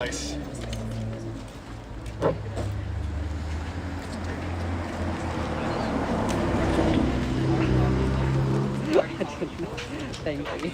Place. Thank you.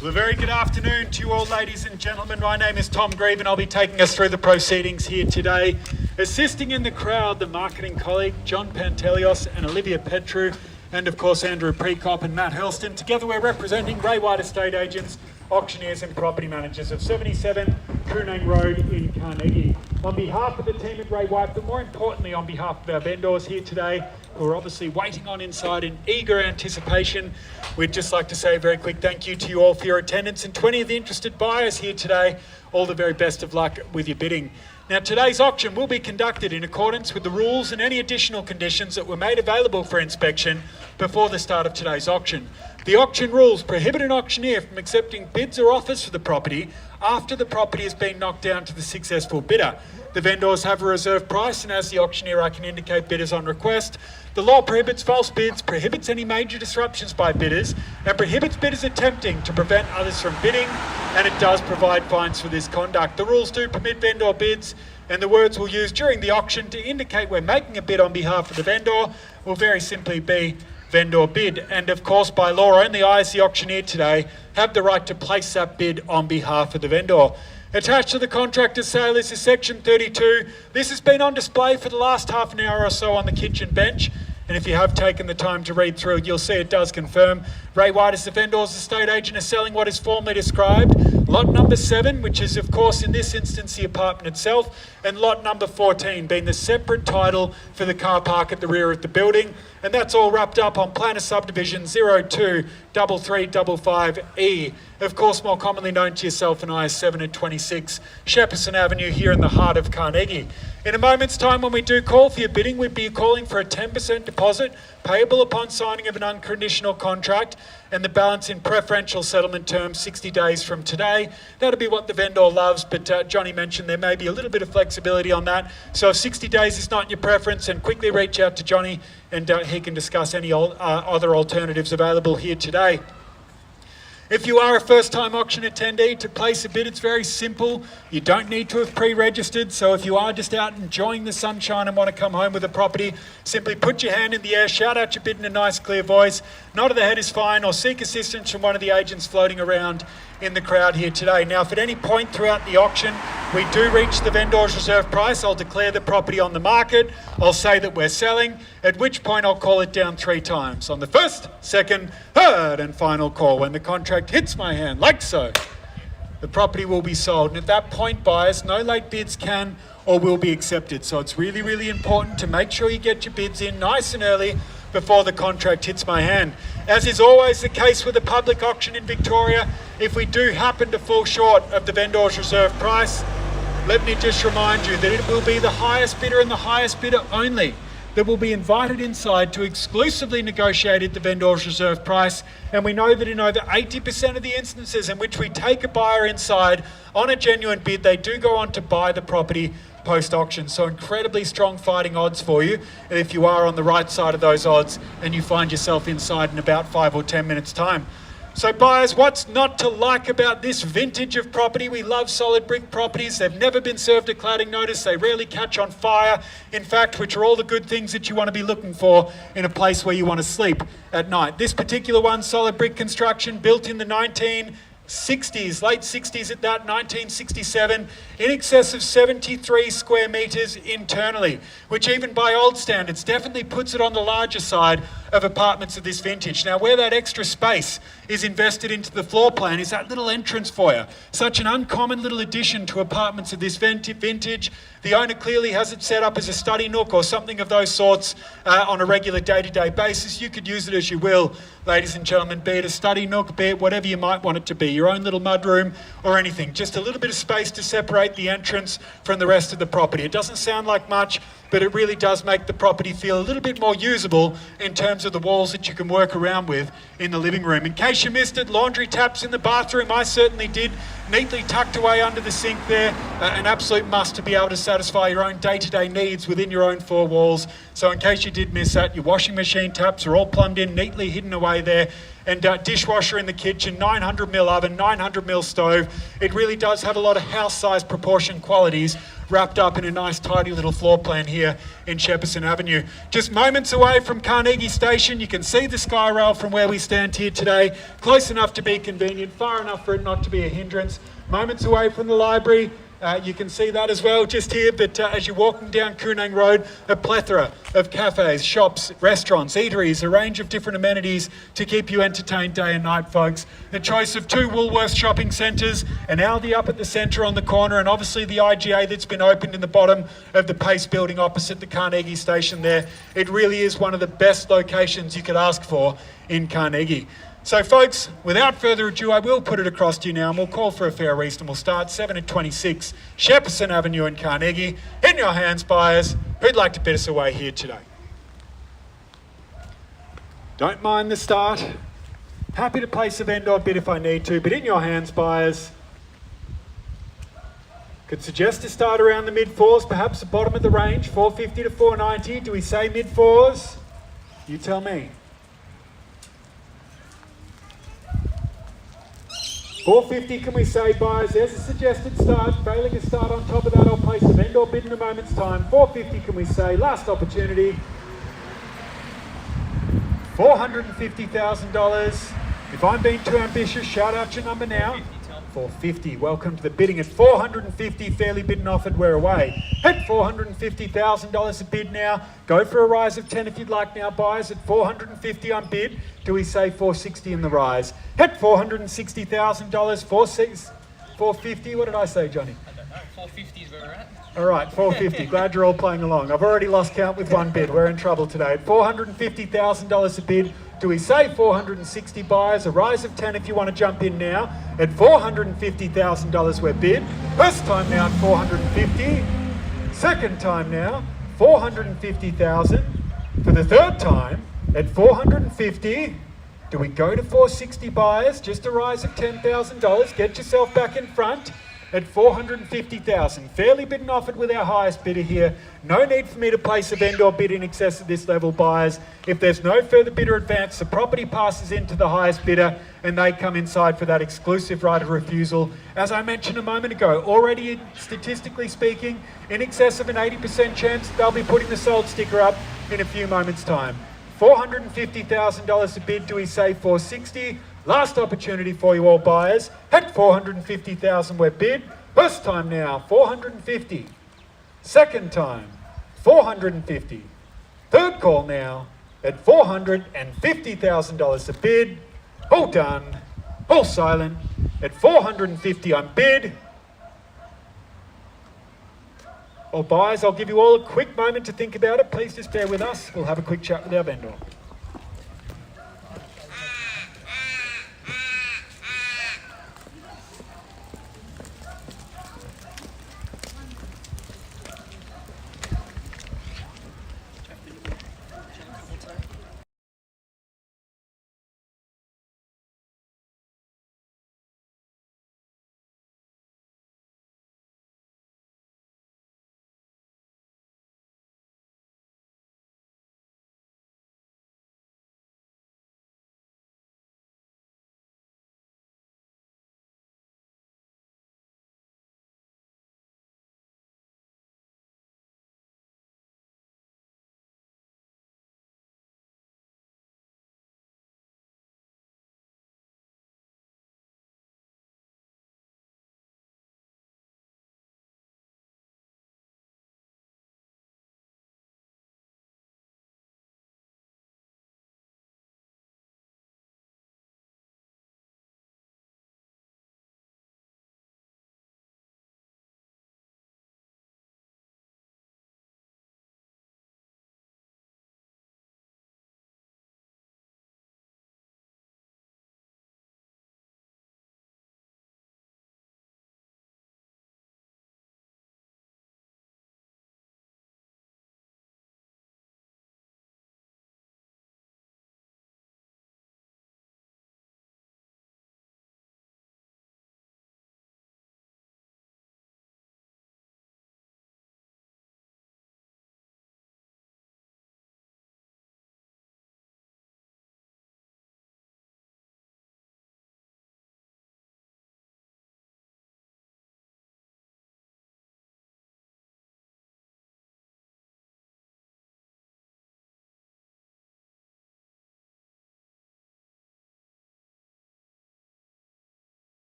Well, a very good afternoon to you all, ladies and gentlemen. My name is Tom Grieve and I'll be taking us through the proceedings here today. Assisting in the crowd, the marketing colleague, John Pantelios and Olivia Petrou, and of course Andrew Prekop and Matt Hurlston. Together we're representing Ray White Estate Agents, auctioneers and property managers of 77 Carnegie Road in Carnegie. On behalf of the team at Ray White, but more importantly on behalf of our vendors here today, who are obviously waiting on inside in eager anticipation, we'd just like to say a very quick thank you to you all for your attendance, and 20 of the interested buyers here today, all the very best of luck with your bidding. Now, today's auction will be conducted in accordance with the rules and any additional conditions that were made available for inspection before the start of today's auction. The auction rules prohibit an auctioneer from accepting bids or offers for the property after the property has been knocked down to the successful bidder. The vendors have a reserve price, and as the auctioneer I can indicate bidders on request. The law prohibits false bids, prohibits any major disruptions by bidders, and prohibits bidders attempting to prevent others from bidding, and it does provide fines for this conduct. The rules do permit vendor bids, and the words we'll use during the auction to indicate we're making a bid on behalf of the vendor will very simply be vendor bid. And of course, by law, only I as the auctioneer today have the right to place that bid on behalf of the vendor. Attached to the contract of sale is section 32. This has been on display for the last half an hour or so on the kitchen bench. And if you have taken the time to read through it, you'll see it does confirm Ray White as the vendor's estate agent is selling what is formally described lot number 7, which is of course in this instance the apartment itself, and lot number 14 being the separate title for the car park at the rear of the building. And that's all wrapped up on plan of subdivision 023355E. Of course, more commonly known to yourself and I as 7 and 26 Shepparson Avenue here in the heart of Carnegie. In a moment's time, when we do call for your bidding, we'd be calling for a 10% deposit payable upon signing of an unconditional contract, and the balance in preferential settlement terms 60 days from today. That'll be what the vendor loves, but Johnny mentioned there may be a little bit of flexibility on that. So if 60 days is not your preference, then quickly reach out to Johnny and he can discuss any other alternatives available here today. If you are a first-time auction attendee, to place a bid, it's very simple. You don't need to have pre-registered, so if you are just out enjoying the sunshine and want to come home with a property, simply put your hand in the air, shout out your bid in a nice clear voice, nod of the head is fine, or seek assistance from one of the agents floating around in the crowd here today. Now, if at any point throughout the auction we do reach the vendor's reserve price, I'll declare the property on the market, I'll say that we're selling, at which point I'll call it down 3 times. On the first, second, third and final call, when the contract hits my hand, like so, the property will be sold. And at that point, buyers, no late bids can or will be accepted. So it's really, really important to make sure you get your bids in nice and early before the contract hits my hand. As is always the case with a public auction in Victoria, if we do happen to fall short of the vendor's reserve price, let me just remind you that it will be the highest bidder and the highest bidder only that will be invited inside to exclusively negotiate at the vendor's reserve price. And we know that in over 80% of the instances in which we take a buyer inside on a genuine bid, they do go on to buy the property post-auction. So incredibly strong fighting odds for you if you are on the right side of those odds and you find yourself inside in about 5 or 10 minutes time. So buyers, what's not to like about this vintage of property? We love solid brick properties. They've never been served a cladding notice. They rarely catch on fire, in fact, which are all the good things that you want to be looking for in a place where you want to sleep at night. This particular one, solid brick construction, built in the 1960s, late 60s at that, 1967, in excess of 73 square metres internally, which even by old standards definitely puts it on the larger side of apartments of this vintage. Now, where that extra space is invested into the floor plan is that little entrance foyer. Such an uncommon little addition to apartments of this vintage. The owner clearly has it set up as a study nook or something of those sorts on a regular day-to-day basis. You could use it as you will, ladies and gentlemen, be it a study nook, be it whatever you might want it to be, your own little mudroom or anything. Just a little bit of space to separate the entrance from the rest of the property. It doesn't sound like much, but it really does make the property feel a little bit more usable in terms of the walls that you can work around with in the living room. In case you missed it, laundry taps in the bathroom. I certainly did. Neatly tucked away under the sink there. An absolute must to be able to satisfy your own day-to-day needs within your own 4 walls. So in case you did miss that, your washing machine taps are all plumbed in, neatly hidden away there. and dishwasher in the kitchen, 900mm oven, 900mm stove. It really does have a lot of house-size proportion qualities wrapped up in a nice tidy little floor plan here in Shepparson Avenue. Just moments away from Carnegie Station, you can see the Sky Rail from where we stand here today. Close enough to be convenient, far enough for it not to be a hindrance. Moments away from the library, you can see that as well just here, but as you're walking down Koonang Road, a plethora of cafes, shops, restaurants, eateries, a range of different amenities to keep you entertained day and night, folks. A choice of 2 Woolworths shopping centres, an Aldi up at the centre on the corner, and obviously the IGA that's been opened in the bottom of the Pace building opposite the Carnegie station there. It really is one of the best locations you could ask for in Carnegie. So folks, without further ado, I will put it across to you now, and we'll call for a fair reasonable start. 7 at 26, Shepparson Avenue in Carnegie. In your hands, buyers. Who'd like to bid us away here today? Don't mind the start. Happy to place a vendor bid if I need to, but in your hands, buyers. Could suggest to start around the mid-fours, perhaps the bottom of the range, 450 to 490. Do we say mid-fours? You tell me. 450, can we say, buyers? There's a suggested start. Failing a start on top of that, I'll place a vendor bid in a moment's time. 450, can we say? Last opportunity. $450,000. If I'm being too ambitious, shout out your number now. 450. Welcome to the bidding at 450. Fairly bid and offered. We're away. At $450,000 a bid now. Go for a rise of 10 if you'd like now, buyers. At 450 on bid. Do we say 460 in the rise? At $460,000. 450. What did I say, Johnny? I don't know. 450 is where we're at. All right, 450. Glad you're all playing along. I've already lost count with one bid. We're in trouble today. At $450,000 a bid. Do we say 460 buyers? A rise of 10 if you want to jump in now. At $450,000 we're bid. First time now at 450. Second time now, 450,000. For the third time at 450. Do we go to 460 buyers? Just a rise of $10,000. Get yourself back in front. At 450,000. Fairly bid and offered with our highest bidder here. No need for me to place a vendor bid in excess of this level, buyers. If there's no further bidder advance, the property passes into the highest bidder and they come inside for that exclusive right of refusal. As I mentioned a moment ago, already statistically speaking, in excess of an 80% chance they'll be putting the sold sticker up in a few moments' time. $450,000 a bid. Do we say 460? Last opportunity for you all buyers. At 450,000 we're bid. First time now, 450. Second time, 450. Third call now at $450,000 a bid. All done, all silent. At 450 on bid. All buyers, I'll give you all a quick moment to think about it. Please just bear with us. We'll have a quick chat with our vendor.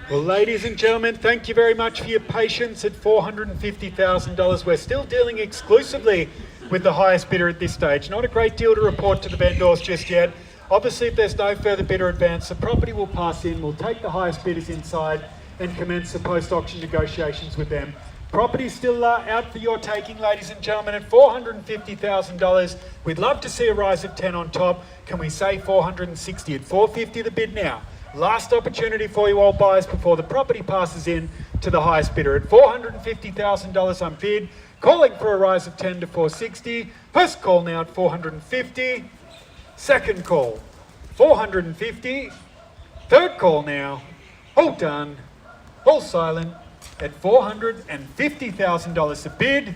Well, ladies and gentlemen, thank you very much for your patience at $450,000. We're still dealing exclusively with the highest bidder at this stage. Not a great deal to report to the vendors just yet. Obviously, if there's no further bidder advance, the property will pass in. We'll take the highest bidders inside and commence the post-auction negotiations with them. Property's still out for your taking, ladies and gentlemen, at $450,000. We'd love to see a rise of 10 on top. Can we say 460 at 450 the bid now? Last opportunity for you all buyers before the property passes in to the highest bidder at $450,000 on bid. Calling for a rise of 10 to 460. First call now at 450. Second call, 450. Third call now. All done. All silent at $450,000 a bid.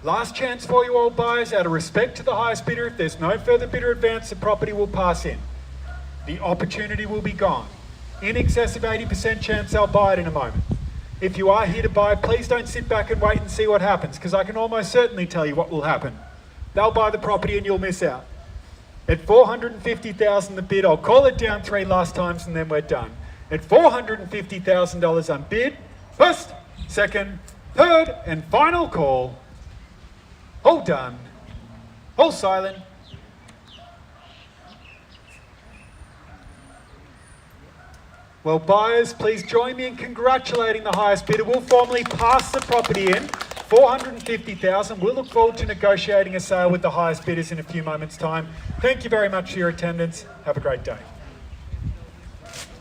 Last chance for you all buyers. Out of respect to the highest bidder, if there's no further bidder advance, the property will pass in. The opportunity will be gone. In excess of 80% chance they'll buy it in a moment. If you are here to buy, please don't sit back and wait and see what happens, because I can almost certainly tell you what will happen. They'll buy the property and you'll miss out. At $450,000 the bid, I'll call it down 3 last times and then we're done. At $450,000 on bid, first, second, third, and final call. All done. All silent. Well, buyers, please join me in congratulating the highest bidder. We'll formally pass the property in, $450,000. We'll look forward to negotiating a sale with the highest bidders in a few moments' time. Thank you very much for your attendance. Have a great day.